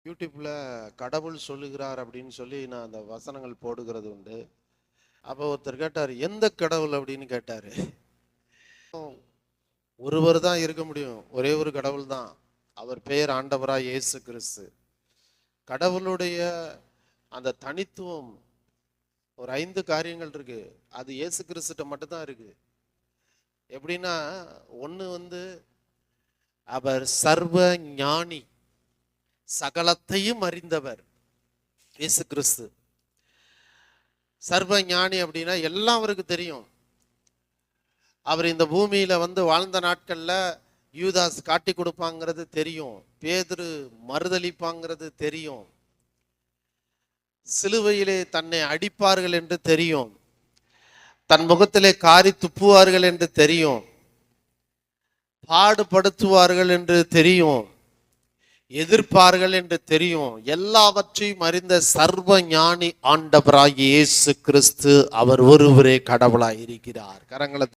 யூடியூப்ல கடவுள் சொல்லுகிறார் அப்படின்னு சொல்லி நான் அந்த வசனங்கள் போடுகிறது உண்டு. அப்போ ஒருத்தர் கேட்டார், எந்த கடவுள் அப்படின்னு கேட்டாரு. ஒருவர் தான் இருக்க முடியும், ஒரே ஒரு கடவுள் தான். அவர் பெயர் ஆண்டவராய் இயேசு கிறிஸ்து. கடவுளுடைய அந்த தனித்துவம் ஒரு 5 காரியங்கள் இருக்கு. அது இயேசு கிறிஸ்துட்ட மட்டும்தான் இருக்கு. எப்படின்னா, ஒன்று அவர் சர்வ ஞானி, சகலத்தையும் அறிந்தவர் இயேசு கிறிஸ்து. சர்வ ஞானி அப்படின்னா எல்லாம் அவருக்கு தெரியும். அவர் இந்த பூமியில வாழ்ந்த நாட்கள்ல யூதாஸ் காட்டி கொடுப்பாங்கிறது தெரியும், பேதுரு மறுதளிப்பாங்கிறது தெரியும், சிலுவையிலே தன்னை அடிப்பார்கள் என்று தெரியும், தன் முகத்திலே காரி துப்புவார்கள் என்று தெரியும், பாடுபடுத்துவார்கள் என்று தெரியும், எதிர்ப்பார்கள் என்று தெரியும். எல்லாவற்றையும் அறிந்த சர்வ ஞானி ஆண்டவராகிய இயேசு கிறிஸ்து அவர் ஒருவரே கடவுளாய் இருக்கிறார். கரங்களை